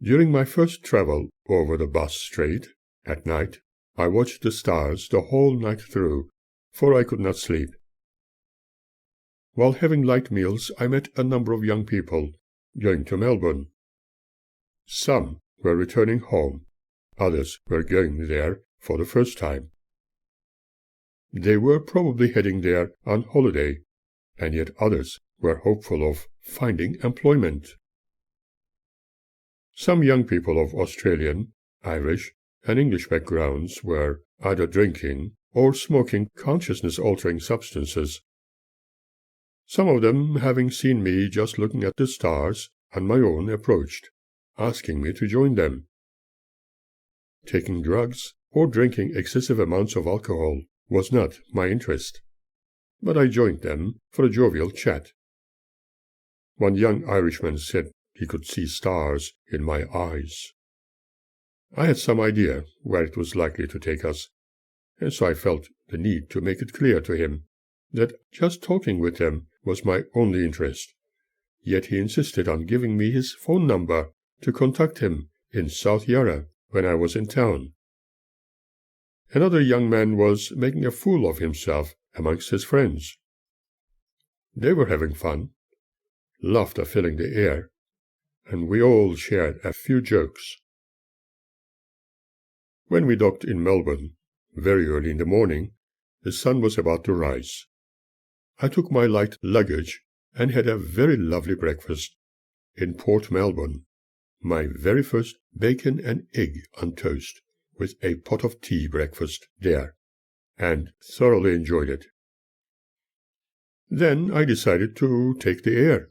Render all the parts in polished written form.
During my first travel over the Bass Strait, at night, I watched the stars the whole night through, for I could not sleep. While having light meals, I met a number of young people going to Melbourne. Some were returning home, others were going there for the first time. They were probably heading there on holiday, and yet others were hopeful of finding employment. Some young people of Australian, Irish, and English backgrounds were either drinking or smoking consciousness-altering substances. Some of them, having seen me just looking at the stars on my own, approached, asking me to join them. Taking drugs or drinking excessive amounts of alcohol was not my interest, but I joined them for a jovial chat. One young Irishman said he could see stars in my eyes. I had some idea where it was likely to take us, and so I felt the need to make it clear to him that just talking with them was my only interest. Yet he insisted on giving me his phone number to contact him in South Yarra when I was in town. Another young man was making a fool of himself amongst his friends. They were having fun, laughter filling the air, and we all shared a few jokes. When we docked in Melbourne, very early in the morning, the sun was about to rise. I took my light luggage and had a very lovely breakfast in Port Melbourne, my very first bacon and egg on toast with a pot of tea breakfast there, and thoroughly enjoyed it. Then I decided to take the air.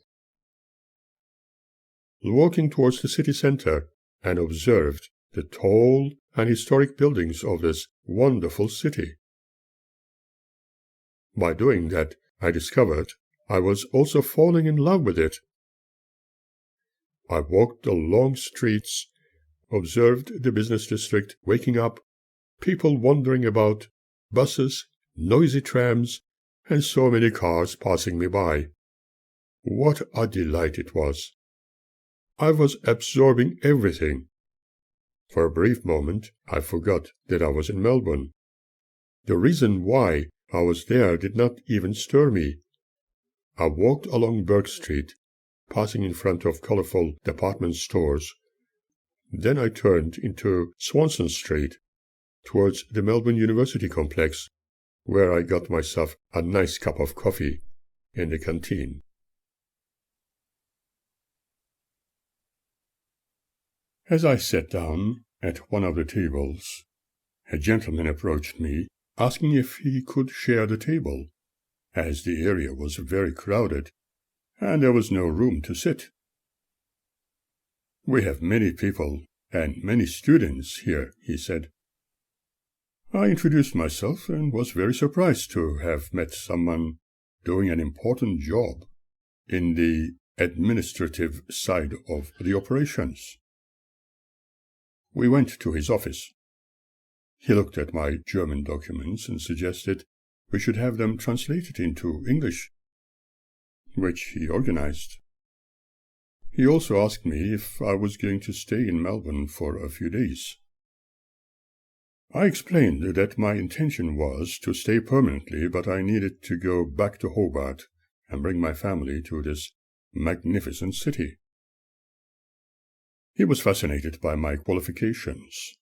Walking towards the city centre, and observed the tall and historic buildings of this wonderful city. By doing that, I discovered I was also falling in love with it. I walked the long streets, observed the business district waking up, people wandering about, buses, noisy trams, and so many cars passing me by. What a delight it was! I was absorbing everything. For a brief moment, I forgot that I was in Melbourne. The reason why I was there did not even stir me. I walked along Burke Street, passing in front of colourful department stores. Then I turned into Swanston Street, towards the Melbourne University complex, where I got myself a nice cup of coffee in the canteen. As I sat down at one of the tables, a gentleman approached me, asking if he could share the table, as the area was very crowded, and there was no room to sit. "We have many people and many students here," he said. I introduced myself and was very surprised to have met someone doing an important job in the administrative side of the operations. We went to his office. He looked at my German documents and suggested we should have them translated into English, which he organized. He also asked me if I was going to stay in Melbourne for a few days. I explained that my intention was to stay permanently, but I needed to go back to Hobart and bring my family to this magnificent city. He was fascinated by my qualifications,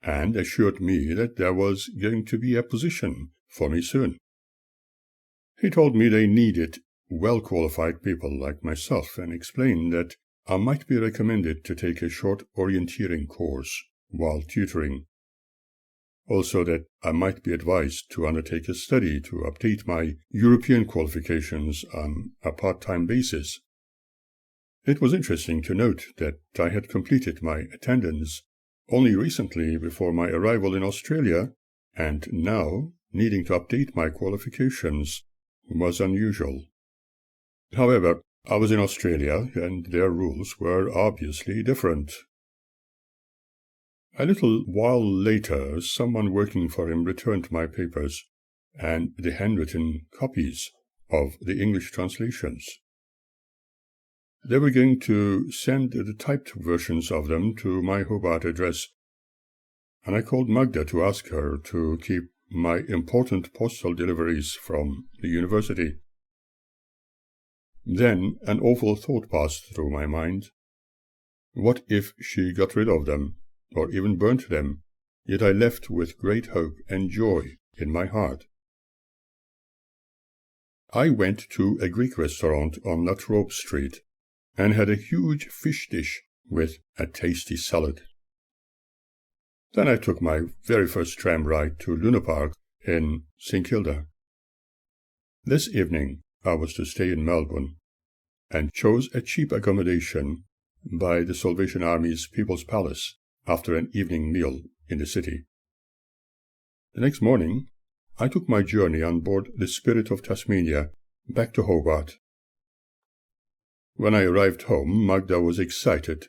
and assured me that there was going to be a position for me soon. He told me they needed well-qualified people like myself, and explained that I might be recommended to take a short orienteering course while tutoring. Also that I might be advised to undertake a study to update my European qualifications on a part-time basis. It was interesting to note that I had completed my attendance only recently before my arrival in Australia, and now needing to update my qualifications was unusual. However, I was in Australia, and their rules were obviously different. A little while later, someone working for him returned my papers and the handwritten copies of the English translations. They were going to send the typed versions of them to my Hobart address, and I called Magda to ask her to keep my important postal deliveries from the university. Then an awful thought passed through my mind. What if she got rid of them, or even burnt them, yet I left with great hope and joy in my heart? I went to a Greek restaurant on La Trobe Street and had a huge fish dish with a tasty salad. Then I took my very first tram ride to Luna Park in St. Kilda. This evening I was to stay in Melbourne, and chose a cheap accommodation by the Salvation Army's People's Palace after an evening meal in the city. The next morning I took my journey on board the Spirit of Tasmania back to Hobart. When I arrived home, Magda was excited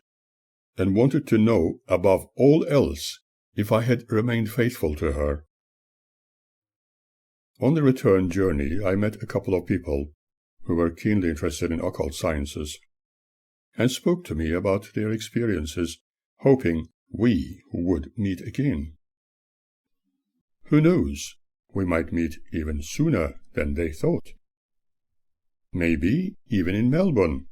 and wanted to know above all else if I had remained faithful to her. On the return journey, I met a couple of people who were keenly interested in occult sciences and spoke to me about their experiences, hoping we would meet again. Who knows, we might meet even sooner than they thought. Maybe even in Melbourne.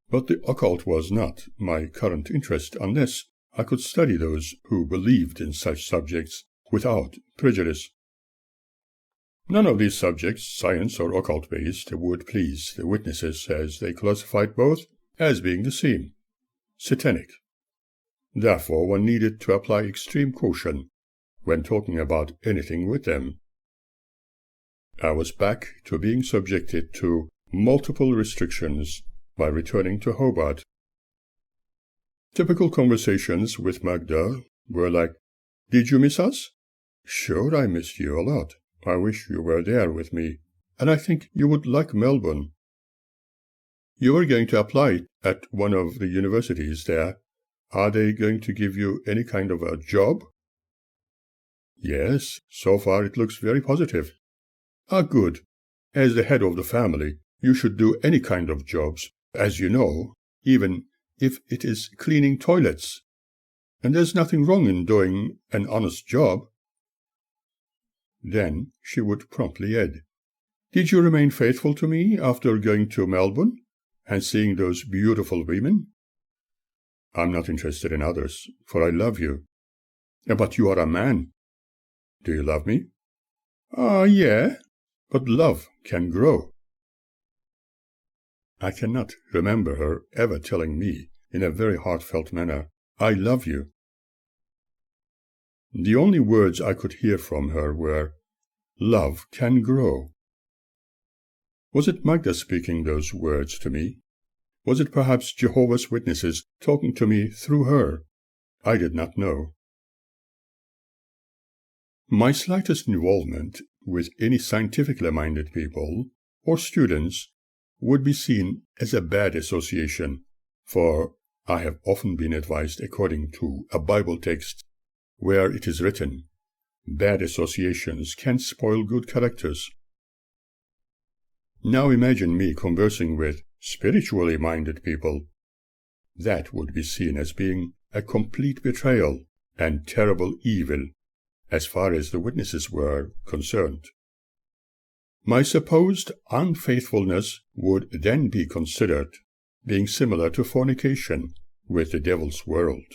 But the occult was not my current interest unless I could study those who believed in such subjects without prejudice. None of these subjects, science or occult-based, would please the witnesses, as they classified both as being the same, satanic. Therefore, one needed to apply extreme caution when talking about anything with them. I was back to being subjected to multiple restrictions by returning to Hobart. Typical conversations with Magda were like, "Did you miss us?" "Sure, I missed you a lot. I wish you were there with me, and I think you would like Melbourne." "You are going to apply at one of the universities there. Are they going to give you any kind of a job?" "Yes, so far it looks very positive." "Ah, good. As the head of the family, you should do any kind of jobs, as you know, even if it is cleaning toilets. And there's nothing wrong in doing an honest job." Then she would promptly add, "Did you remain faithful to me after going to Melbourne and seeing those beautiful women?" "I'm not interested in others, for I love you." "But you are a man." "Do you love me?" Yeah, but love can grow." I cannot remember her ever telling me in a very heartfelt manner, "I love you." The only words I could hear from her were, "Love can grow." Was it Magda speaking those words to me? Was it perhaps Jehovah's Witnesses talking to me through her? I did not know. My slightest involvement with any scientifically minded people or students would be seen as a bad association, for I have often been advised according to a Bible text where it is written, "Bad associations can spoil good characters." Now imagine me conversing with spiritually minded people. That would be seen as being a complete betrayal and terrible evil as far as the witnesses were concerned. My supposed unfaithfulness would then be considered being similar to fornication with the devil's world.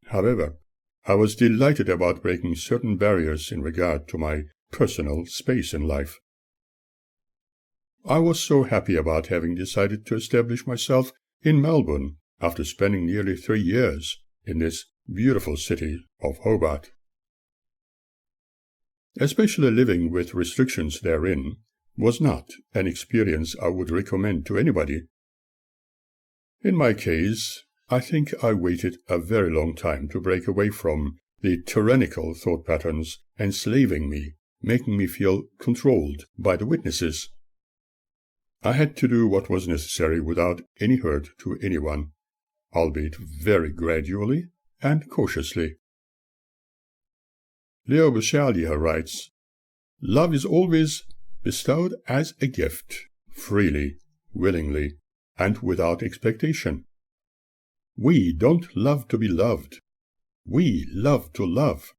However, I was delighted about breaking certain barriers in regard to my personal space in life. I was so happy about having decided to establish myself in Melbourne after spending nearly 3 years in this beautiful city of Hobart. Especially living with restrictions therein was not an experience I would recommend to anybody. In my case, I think I waited a very long time to break away from the tyrannical thought patterns enslaving me, making me feel controlled by the witnesses. I had to do what was necessary without any hurt to anyone, albeit very gradually and cautiously. Leo Buscaglia writes, "Love is always bestowed as a gift, freely, willingly, and without expectation. We don't love to be loved. We love to love.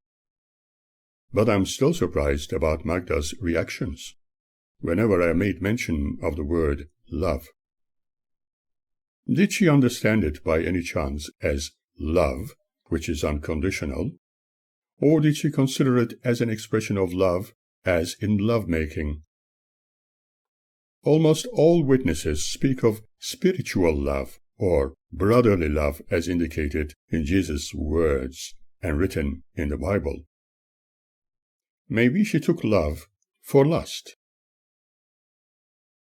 But I'm still surprised about Magda's reactions whenever I made mention of the word love. Did she understand it by any chance as love, which is unconditional, or did she consider it as an expression of love, as in love-making? Almost all witnesses speak of spiritual love, or brotherly love as indicated in Jesus' words and written in the Bible. Maybe she took love for lust.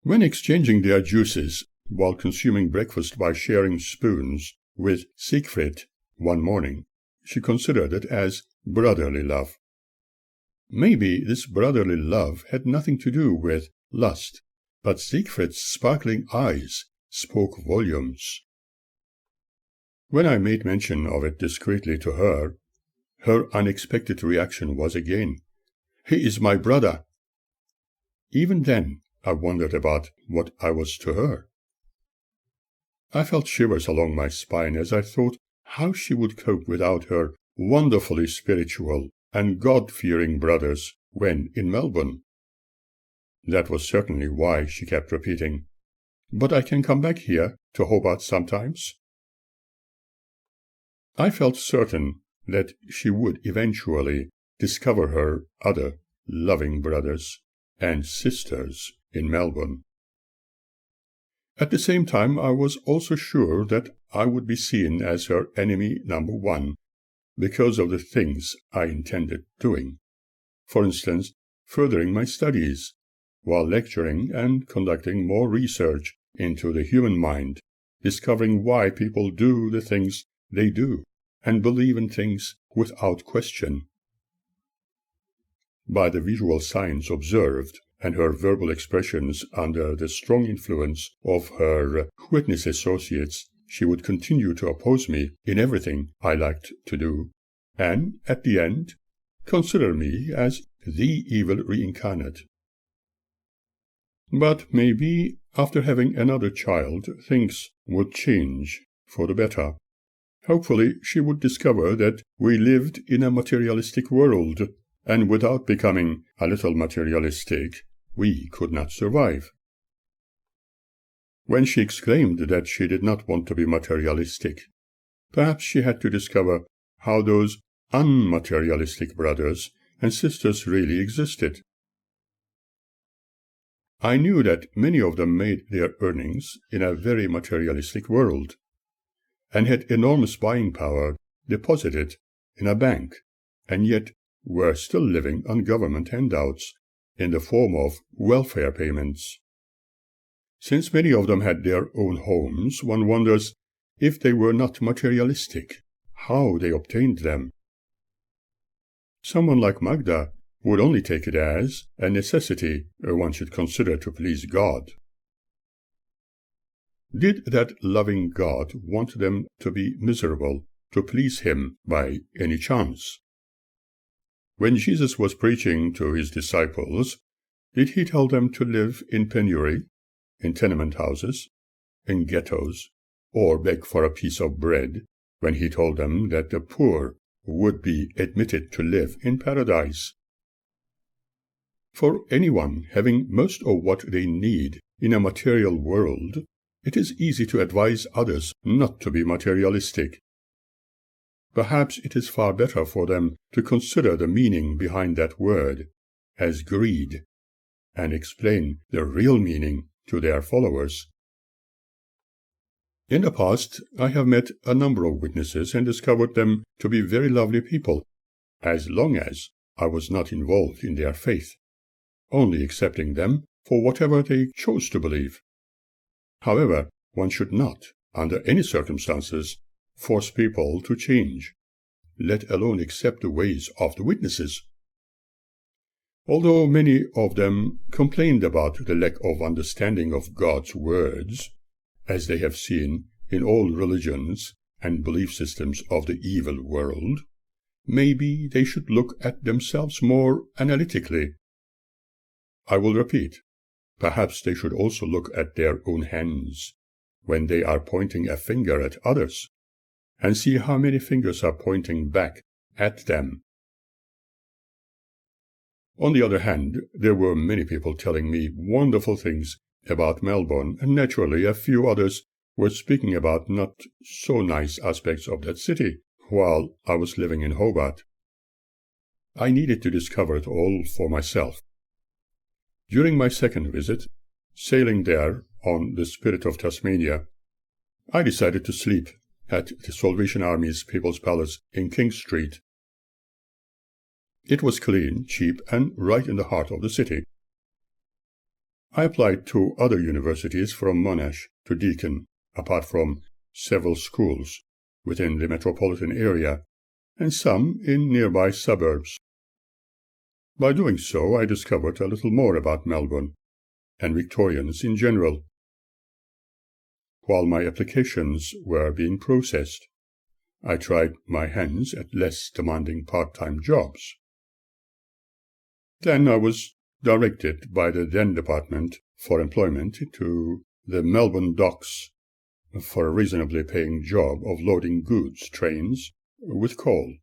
When exchanging their juices while consuming breakfast by sharing spoons with Siegfried one morning, she considered it as brotherly love. Maybe this brotherly love had nothing to do with lust, but Siegfried's sparkling eyes spoke volumes. When I made mention of it discreetly to her, her unexpected reaction was again, "He is my brother." Even then, I wondered about what I was to her. I felt shivers along my spine as I thought how she would cope without her wonderfully spiritual and God-fearing brothers when in Melbourne. That was certainly why she kept repeating, "But I can come back here to Hobart sometimes." I felt certain that she would eventually discover her other loving brothers and sisters in Melbourne. At the same time, I was also sure that I would be seen as her enemy number one because of the things I intended doing. For instance, furthering my studies, while lecturing and conducting more research into the human mind, discovering why people do the things they do and believe in things without question. By the visual signs observed and her verbal expressions under the strong influence of her witness associates, she would continue to oppose me in everything I liked to do, and, at the end, consider me as the evil reincarnate. But maybe, after having another child, things would change for the better. Hopefully she would discover that we lived in a materialistic world, and without becoming a little materialistic, we could not survive. When she exclaimed that she did not want to be materialistic, perhaps she had to discover how those unmaterialistic brothers and sisters really existed. I knew that many of them made their earnings in a very materialistic world, and had enormous buying power deposited in a bank, and yet were still living on government handouts in the form of welfare payments. Since many of them had their own homes, one wonders if they were not materialistic, how they obtained them. Someone like Magda would only take it as a necessity one should consider to please God. Did that loving God want them to be miserable to please him by any chance? When Jesus was preaching to his disciples, did he tell them to live in penury, in tenement houses, in ghettos, or beg for a piece of bread, when he told them that the poor would be admitted to live in paradise? For anyone having most of what they need in a material world, it is easy to advise others not to be materialistic. Perhaps it is far better for them to consider the meaning behind that word as greed, and explain the real meaning to their followers. In the past, I have met a number of witnesses and discovered them to be very lovely people, as long as I was not involved in their faith, only accepting them for whatever they chose to believe. However, one should not, under any circumstances, force people to change, let alone accept the ways of the witnesses. Although many of them complained about the lack of understanding of God's words, as they have seen in all religions and belief systems of the evil world, maybe they should look at themselves more analytically. I will repeat, Perhaps they should also look at their own hands when they are pointing a finger at others, and see how many fingers are pointing back at them. On the other hand, there were many people telling me wonderful things about Melbourne, and naturally a few others were speaking about not so nice aspects of that city while I was living in Hobart. I needed to discover it all for myself. During my second visit, sailing there on the Spirit of Tasmania, I decided to sleep at the Salvation Army's People's Palace in King Street. It was clean, cheap, and right in the heart of the city. I applied to other universities from Monash to Deakin, apart from several schools within the metropolitan area, and some in nearby suburbs. By doing so, I discovered a little more about Melbourne, and Victorians in general. While my applications were being processed, I tried my hands at less demanding part-time jobs. Then I was directed by the then Department for Employment to the Melbourne docks for a reasonably paying job of loading goods trains with coal.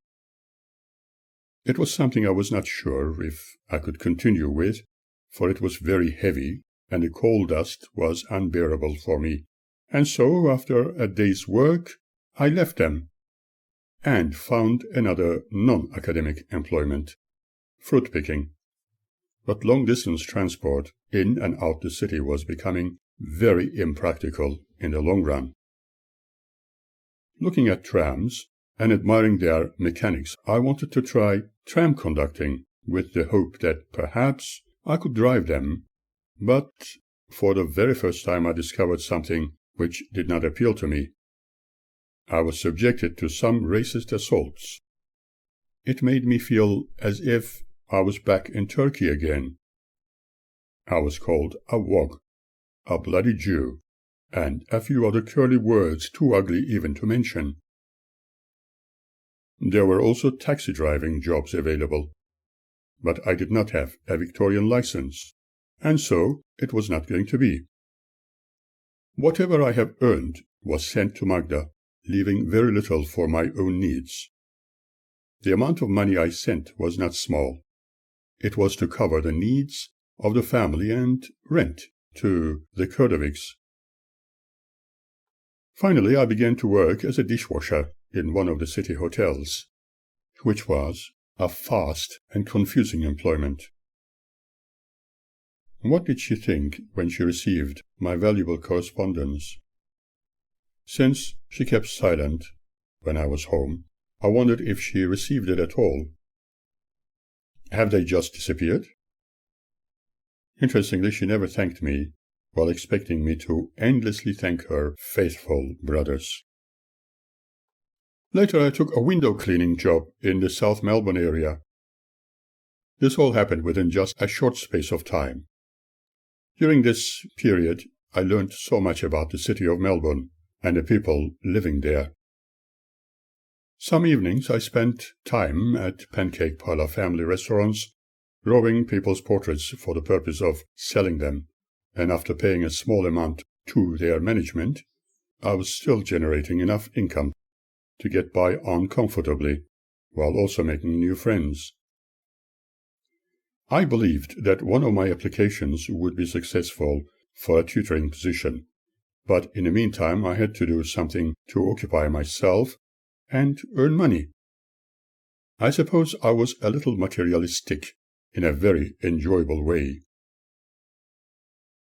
It was something I was not sure if I could continue with, for it was very heavy and the coal dust was unbearable for me, and so after a day's work I left them and found another non-academic employment, fruit picking. But long-distance transport in and out the city was becoming very impractical in the long run. Looking at trams and admiring their mechanics, I wanted to try tram conducting with the hope that perhaps I could drive them, but for the very first time I discovered something which did not appeal to me. I was subjected to some racist assaults. It made me feel as if I was back in Turkey again. I was called a wog, a bloody Jew, and a few other curly words too ugly even to mention. There were also taxi driving jobs available, but I did not have a Victorian license, and so it was not going to be. Whatever I have earned was sent to Magda, leaving very little for my own needs. The amount of money I sent was not small. It was to cover the needs of the family and rent to the Kurdovics. Finally, I began to work as a dishwasher in one of the city hotels, which was a fast and confusing employment. What did she think when she received my valuable correspondence? Since she kept silent when I was home, I wondered if she received it at all. Have they just disappeared? Interestingly, she never thanked me, while expecting me to endlessly thank her faithful brothers. Later I took a window cleaning job in the South Melbourne area. This all happened within just a short space of time. During this period, I learned so much about the city of Melbourne and the people living there. Some evenings I spent time at pancake parlor family restaurants, drawing people's portraits for the purpose of selling them, and after paying a small amount to their management, I was still generating enough income to get by on comfortably, while also making new friends. I believed that one of my applications would be successful for a tutoring position, but in the meantime I had to do something to occupy myself and earn money. I suppose I was a little materialistic in a very enjoyable way.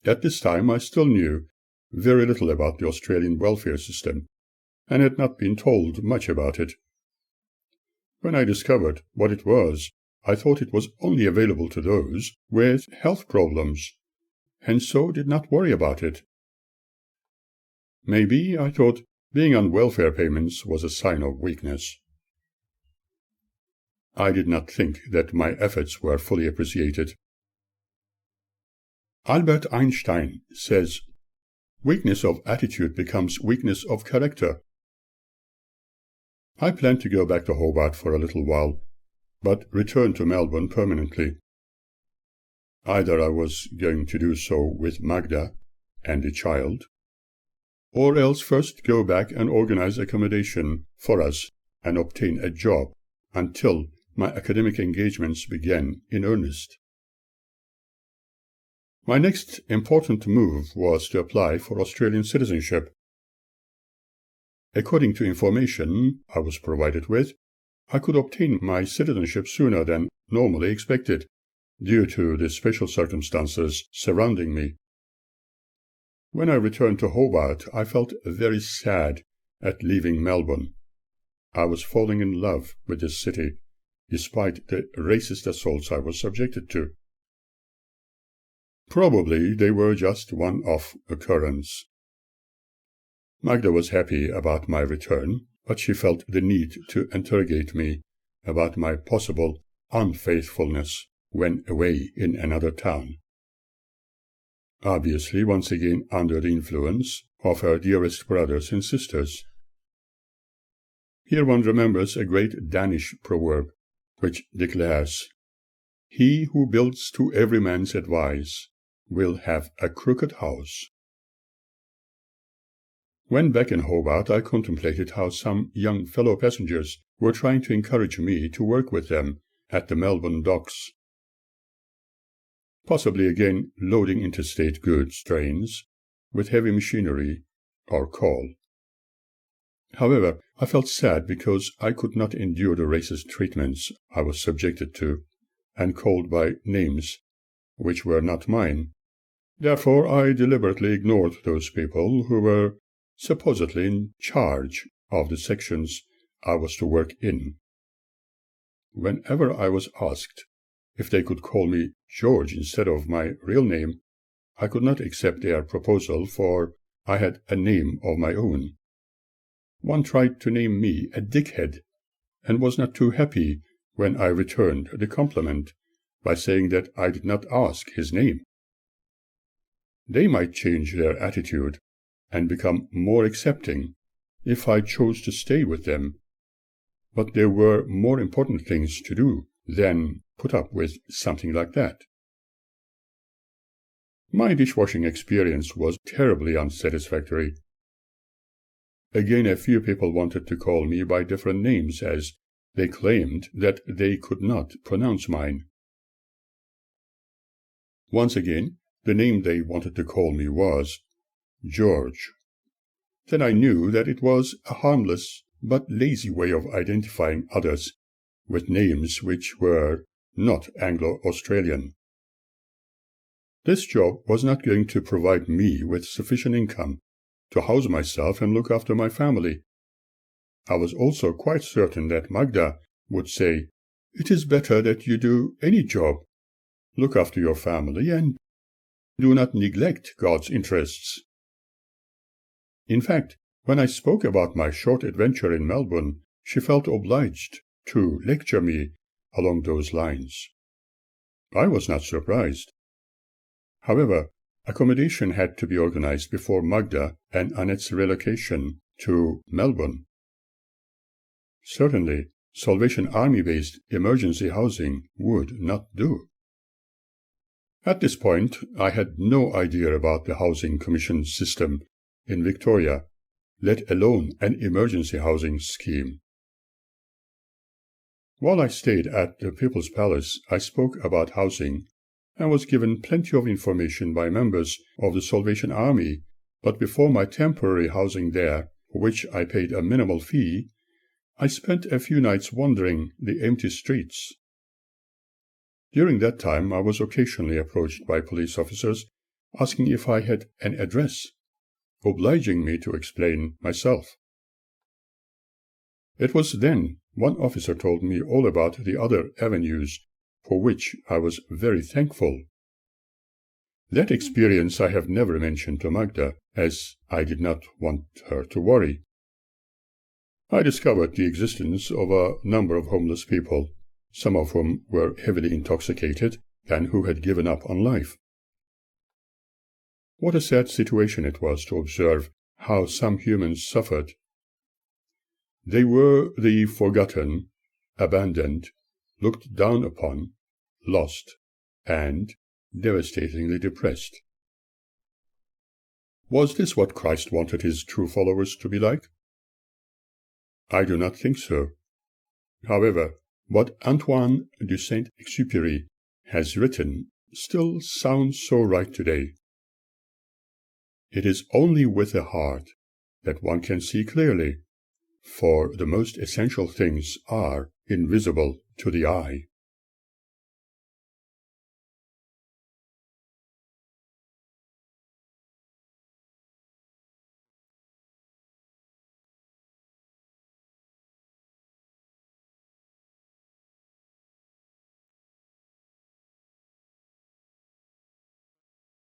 At this time I still knew very little about the Australian welfare system, and had not been told much about it. When I discovered what it was, I thought it was only available to those with health problems, and so did not worry about it. Maybe, I thought, being on welfare payments was a sign of weakness. I did not think that my efforts were fully appreciated. Albert Einstein says, "Weakness of attitude becomes weakness of character." I planned to go back to Hobart for a little while, but return to Melbourne permanently. Either I was going to do so with Magda and the child, or else first go back and organize accommodation for us and obtain a job until my academic engagements began in earnest. My next important move was to apply for Australian citizenship. According to information I was provided with, I could obtain my citizenship sooner than normally expected, due to the special circumstances surrounding me. When I returned to Hobart, I felt very sad at leaving Melbourne. I was falling in love with this city, despite the racist assaults I was subjected to. Probably they were just one-off occurrence. Magda was happy about my return, but she felt the need to interrogate me about my possible unfaithfulness when away in another town. Obviously, once again under the influence of her dearest brothers and sisters. Here one remembers a great Danish proverb, which declares, "He who builds to every man's advice will have a crooked house." When back in Hobart, I contemplated how some young fellow passengers were trying to encourage me to work with them at the Melbourne docks. Possibly again loading interstate goods trains with heavy machinery or coal. However, I felt sad because I could not endure the racist treatments I was subjected to and called by names which were not mine. Therefore, I deliberately ignored those people who were supposedly in charge of the sections I was to work in. Whenever I was asked if they could call me George instead of my real name, I could not accept their proposal, for I had a name of my own. One tried to name me a dickhead, and was not too happy when I returned the compliment by saying that I did not ask his name. They might change their attitude and become more accepting if I chose to stay with them, but there were more important things to do than put up with something like that. My dishwashing experience was terribly unsatisfactory. Again, a few people wanted to call me by different names, as they claimed that they could not pronounce mine. Once again, the name they wanted to call me was George. Then I knew that it was a harmless but lazy way of identifying others with names which were not Anglo-Australian. This job was not going to provide me with sufficient income to house myself and look after my family. I was also quite certain that Magda would say, "It is better that you do any job. Look after your family and do not neglect God's interests." In fact, when I spoke about my short adventure in Melbourne, she felt obliged to lecture me along those lines. I was not surprised. However, accommodation had to be organized before Magda and Annette's relocation to Melbourne. Certainly, Salvation Army-based emergency housing would not do. At this point, I had no idea about the Housing Commission system in Victoria, let alone an emergency housing scheme. While I stayed at the People's Palace, I spoke about housing and was given plenty of information by members of the Salvation Army, but before my temporary housing there, for which I paid a minimal fee, I spent a few nights wandering the empty streets. During that time, I was occasionally approached by police officers asking if I had an address, obliging me to explain myself. It was then one officer told me all about the other avenues, for which I was very thankful. That experience I have never mentioned to Magda, as I did not want her to worry. I discovered the existence of a number of homeless people, some of whom were heavily intoxicated and who had given up on life. What a sad situation it was to observe how some humans suffered. They were the forgotten, abandoned, looked down upon, lost, and devastatingly depressed. Was this what Christ wanted his true followers to be like? I do not think so. However, what Antoine de Saint-Exupéry has written still sounds so right today. It is only with the heart that one can see clearly, for the most essential things are invisible to the eye.